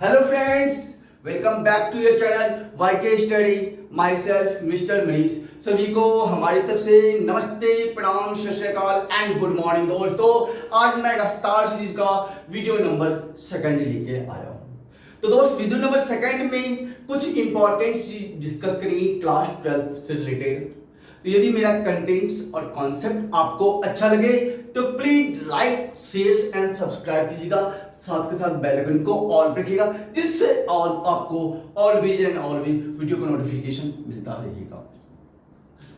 Hello friends, welcome back to your channel YK Study. Myself mister Manish सभी को हमारी तरफ से नमस्ते, प्रणाम, सत श्री अकाल एंड गुड मॉर्निंग दोस्तों। आज मैं रफ्तार सीरीज का वीडियो नंबर सेकंड लेके आया हूँ। तो दोस्त वीडियो नंबर सेकंड में कुछ इंपॉर्टेंट चीज डिस्कस करेंगे क्लास 12 से रिलेटेड। तो यदि मेरा कंटेंट्स और कॉन्सेप्ट आपको अच्छा लगे तो please like, share and subscribe कीजिएगा। साथ के साथ बेल आइकन को ऑल पर रखिएगा, जिससे आपको ऑलवेज एंड ऑलवेज वीडियो का नोटिफिकेशन मिलता रहेगा।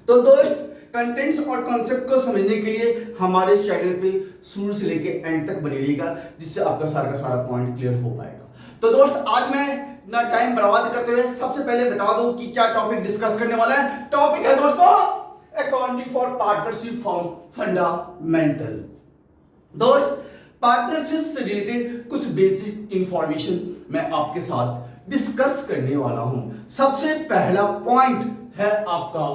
तो दोस्त कंटेंट्स और कॉन्सेप्ट को समझने के लिए हमारे चैनल पे शुरू से लेके एंड तक बने रहिएगा, जिससे आपका सारा पॉइंट क्लियर हो पाएगा। तो दोस्त आज मैं ना टाइम बर्बाद करते हुए सबसे पहले बता दूं कि क्या टॉपिक डिस्कस करने वाला है। टॉपिक है दोस्तों accounting for partnership form fundamental. दोस्त पार्टनरशिप से रिलेटेड कुछ बेसिक इंफॉर्मेशन मैं आपके साथ डिस्कस करने वाला हूं। सबसे पहला पॉइंट है आपका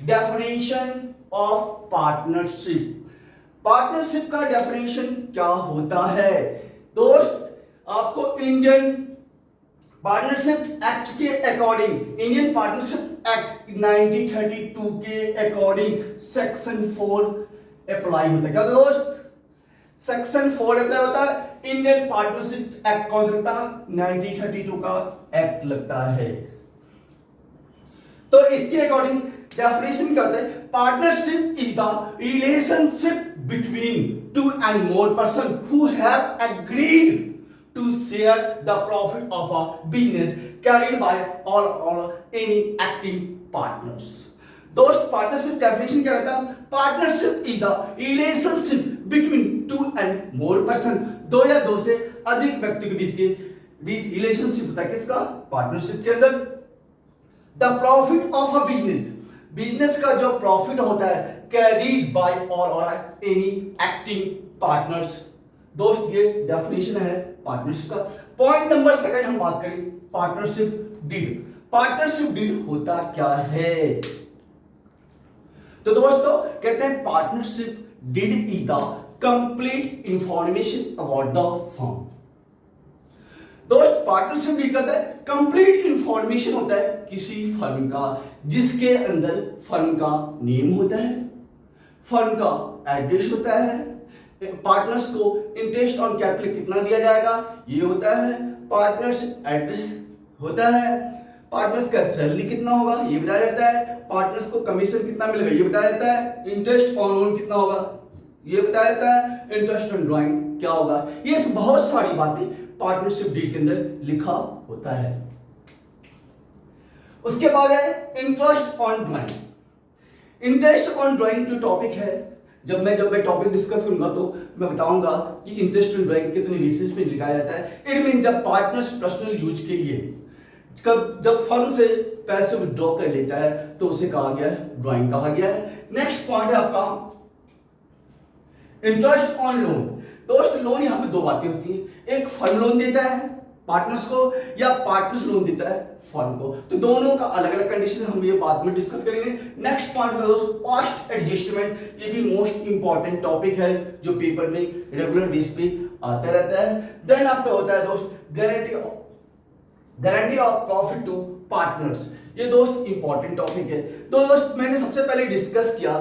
डेफिनेशन ऑफ पार्टनरशिप। पार्टनरशिप का डेफिनेशन क्या होता है दोस्त? आपको इंडियन पार्टनरशिप एक्ट के अकॉर्डिंग, इंडियन पार्टनरशिप एक्ट 1932 के अकॉर्डिंग सेक्शन 4 अप्लाई होता है। क्या दोस्त? सेक्शन 4 अप्लाई होता है। इंडियन पार्टनरशिप एक्ट कौन सा लगता है? 1932 का एक्ट लगता है। तो इसके अकॉर्डिंग डेफिनेशन क्या होता है? Partnership is the relationship between two and more person who have agreed to share the profit of a business carried by all or any acting partners। दोस्त पार्टनरशिप डेफिनेशन क्या रहता है? Partnership is the relationship between two and more person, दो या दो से अधिक व्यक्तियों के बीच रिलेशनशिप होता है। किसका? पार्टनरशिप के अंदर। The profit of a business, business का जो प्रॉफिट होता है कैरीड बाय ऑल और एनी एक्टिंग पार्टनर्स। दोस्त ये डेफिनेशन है पार्टनरशिप का। पॉइंट नंबर सेकंड हम बात करें पार्टनरशिप डीड। पार्टनरशिप डीड होता क्या है? तो दोस्तों कहते हैं partnership deed is the complete information about the firm. दोस्त पार्टनरशिप डीड कहता है कंप्लीट इंफॉर्मेशन होता है किसी फर्म का, जिसके अंदर फर्म का नेम होता है, फर्म का एड्रेस होता है, पार्टनर्स को इंटरेस्ट ऑन कैपिटल कितना दिया जाएगा ये होता है, पार्टनर्स एड्रेस होता है, पार्टनर्स का सैलरी कितना होगा ये बताया जाता है, पार्टनर्स को कमीशन कितना मिलेगा ये बताया जाता है, इंटरेस्ट ऑन लोन कितना होगा ये बताया जाता है, इंटरेस्ट ऑन ड्राइंग क्या होगा। ये बहुत सारी बातें पार्टनरशिप डीड के अंदर लिखा होता है। उसके बाद है interest on drawing. Interest on drawing जो टॉपिक है, जब मैं टॉपिक डिस्कस करूंगा तो मैं बताऊंगा कि इंटरेस्ट ऑन ड्राइंग कितने बेसिस पे लिखा जाता है। इट मीन जब पार्टनर्स पर्सनल यूज के लिए जब फर्म से पैसे विड्रॉ कर लेता है तो उसे कहा गया है ड्राइंग कहा गया है। नेक्स्ट पॉइंट है आपका इंटरेस्ट ऑन लोन। दोस्त लोन यहां पे दो बातें होती हैं, एक फर्म लोन देता है पार्टनर्स को या पार्टनर्स लोन देता है फर्म को। तो दोनों का अलग अलग कंडीशन हम ये बाद में डिस्कस करेंगे। नेक्स्ट पॉइंट है दोस्तों कॉस्ट एडजस्टमेंट। ये भी मोस्ट इंपॉर्टेंट टॉपिक है जो पेपर में रेगुलर बेस पे आता रहता है। देन आपका होता है दोस्त guarantee of profit to partners. ये दोस्त इंपॉर्टेंट टॉपिक है। तो दोस्त मैंने सबसे पहले डिस्कस किया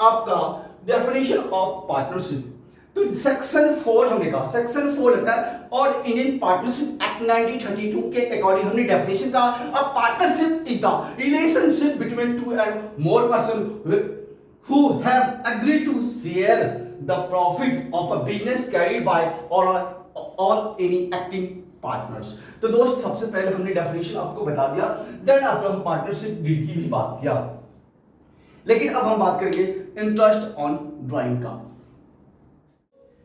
आपका डेफिनेशन ऑफ पार्टनरशिप। तो सेक्शन 4 हमने कहा, सेक्शन 4 लगता है और इंडियन पार्टनरशिप एक्ट 1932 के अकॉर्डिंग हमने डेफिनेशन कहा a partnership is the relationship between two and more person who have agreed to share the profit of a business carried by all any acting partners. तो दोस्त सबसे पहले हमने definition आपको बता दिया, देन आफ्टर हम पार्टनरशिप डीड की भी बात किया। लेकिन अब हम बात करेंगे इंटरेस्ट ऑन ड्राइंग का।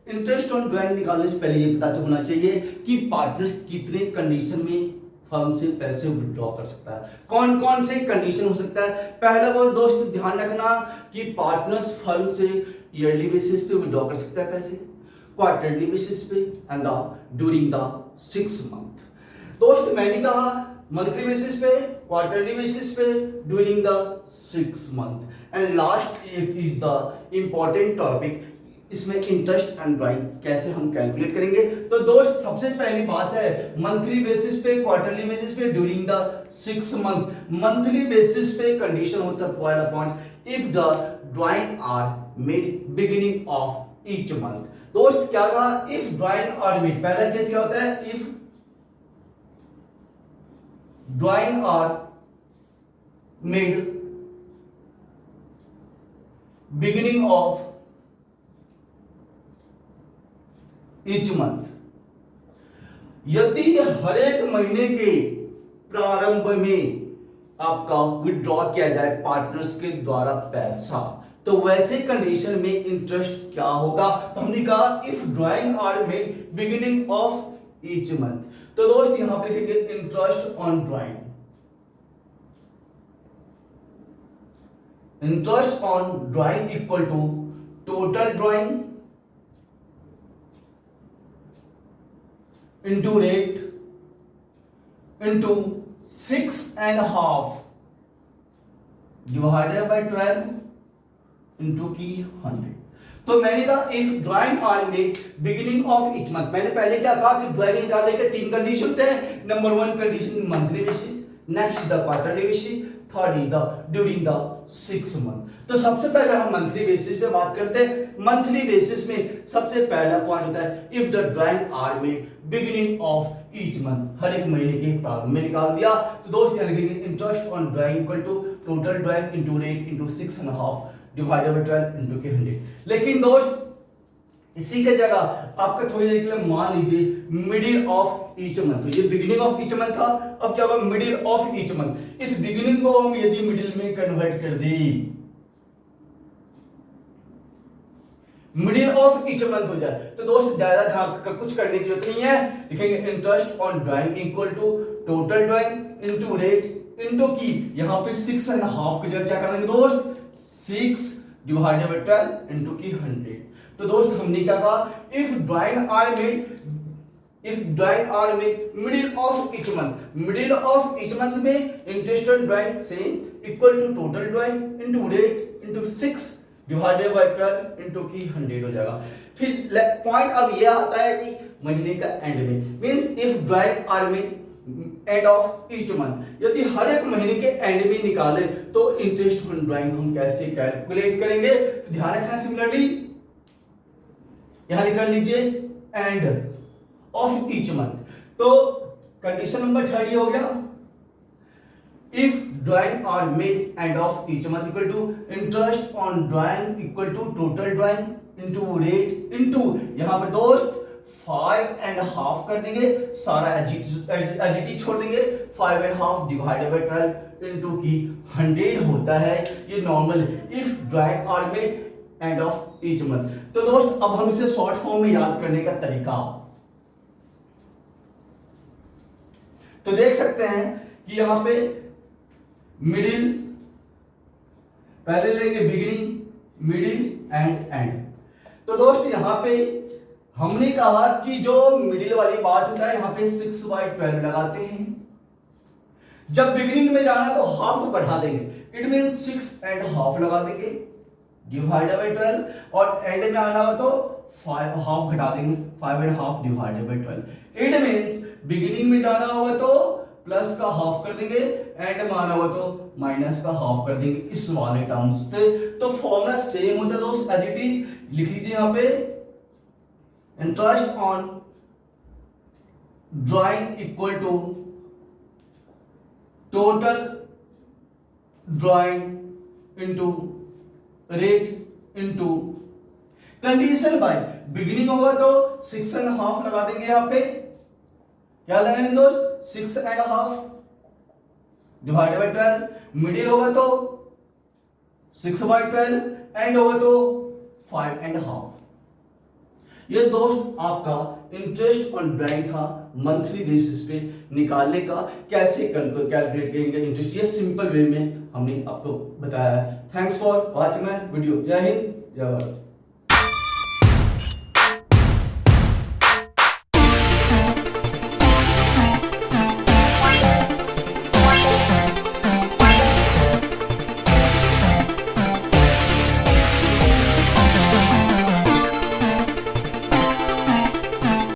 इंटरेस्ट ऑन ड्राइंग निकालने से पहले ये पता होना चाहिए कि पार्टनर्स कितने कंडीशन में फर्म से पैसे विड्रॉ कर सकता है, कौन कौन से कंडीशन हो सकता है। पहला वो दोस्त ध्यान रखना कि पार्टनर्स फर्म से ईयरली बेसिस पे विड्रॉ कर सकता है पैसे, क्वार्टरली बेसिस पे एंड ड्यूरिंग द 6 मंथ। दोस्त मैंने कहा मंथली बेसिस पे, क्वार्टरली बेसिस पे, during the 6 month. And last is the important topic इसमें इंटरेस्ट एंड ड्राइंग कैसे हम कैलकुलेट करेंगे। तो दोस्त सबसे पहली बात है मंथली बेसिस पे, क्वार्टरली बेसिस पे, during the 6 month. Monthly basis पे कंडीशन होता है point upon if the drawing are made beginning of each month. दोस्त क्या कहा, इफ ड्राइंग आर मेड, पहला केस क्या होता है, if drawing are made beginning of each month. यदि हर एक महीने के प्रारंभ में आपका विड्रॉ किया जाए पार्टनर्स के द्वारा पैसा, तो वैसे कंडीशन में इंटरेस्ट क्या होगा। तो हमने कहा if drawing are made beginning of each month, तो दोस्त यहां पे लिखेंगे interest on drawing, interest on drawing equal to total drawing into rate into 6.5 divided by 12 into की 100। तो मैंने कहा if drawing are made beginning of each month, मैंने पहले क्या कहा कि ड्राइंग निकालने के 3 कंडीशन होते हैं। Number 1 condition monthly basis, next the quarterly basis, third is the during the 6 month. तो सबसे पहले हम मंथली बेसिस पे बात करते हैं। मंथली बेसिस में सबसे पहला पॉइंट होता है if the drawing are made beginning of each month, हर एक महीने के प्रारंभ में निकाल दिया। तो दोस्त यहां लिखेंगे interest on drawing equal to total drawing into rate into 6.5 divided by 12 into के 100। लेकिन दोस्त इसी के जगह आपका थोड़ी देर के लिए मान लीजिए मिडिल ऑफ ईच मंथ, तो ये बिगिनिंग ऑफ ईच मंथ था, अब क्या होगा मिडिल ऑफ ईच मंथ। इस बिगिनिंग को हम यदि मिडिल में कन्वर्ट कर दें, मिडिल ऑफ ईच मंथ हो जाए, तो दोस्त ज्यादा कुछ करने की जरूरत नहीं है। लिखेंगे interest on drawing equal to total drawing into rate into की, यहां पे 6.5 की जगह क्या करेंगे दोस्त 6 डिवाइडेड बाय 12 इनटू की 100। तो दोस्त हमने क्या कहा if drawing are made middle of each month, middle of each month में interest on drawing same equal to total drawing into rate into 6 divided by 12 into की 100 हो जाएगा। फिर पॉइंट अब ये आता है कि महीने का एंड में, means if drawing are made end of each month, यदि हर एक महीने के एंड में निकाले तो इंटरेस्ट ऑन ड्राइंग हम कैसे कैलकुलेट करेंगे। तो ध्यान रखना, सिमिलरली यहां लिख लीजिए एंड ऑफ ईच मंथ। तो कंडीशन नंबर 3 हो गया if drawing are made end of each month equal to interest on drawing equal to total drawing into rate into, यहां पे दोस्त 5.5 कर देंगे, सारा एजिटी छोड़ देंगे, 5.5 डिवाइडेड बाय 12 इनटू की 100 होता है। ये normal if drawing are made end of each month. तो दोस्त अब हम इसे शॉर्ट फॉर्म में याद करने का तरीका, तो देख सकते हैं कि यहां पे मिडिल पहले लेंगे बिगिनिंग, मिडिल एंड एंड। तो दोस्त यहां पे हमने कहा कि जो मिडिल वाली बात होता है यहां पे 6/12 लगाते हैं। जब बिगिनिंग में जाना तो हाफ को बढ़ा देंगे, इट मीन 6.5 लगा देंगे डिवाइडेड बाय 12, और एंड में आना हो तो 5 हाफ घटा देंगे 5.5 divided by 12। It means beginning में जाना होगा तो प्लस का हाफ कर देंगे, एंड में आना होगा तो माइनस का हाफ कर देंगे इस वाले टर्म्स पे। तो फॉर्मूला सेम होता है दोस्त एज इट इज। लिख लीजिए यहां पे interest on drawing equal to total drawing into rate into condition by beginning होगा तो 6.5 लगा देंगे यहां पे, क्या लगाएंगे दोस्त 6.5 डिवाइडेड बाय 12, मिडिल होगा तो 6/12, एंड होगा तो 5.5। ये दोस्त आपका इंटरेस्ट ऑन ड्राइंग था मंथली बेसिस पे निकालने का, कैसे कैलकुलेट करेंगे इंटरेस्ट, ये सिंपल वे में हमने आपको बताया है। Thanks for watching my video. जय हिंद, जय भारत।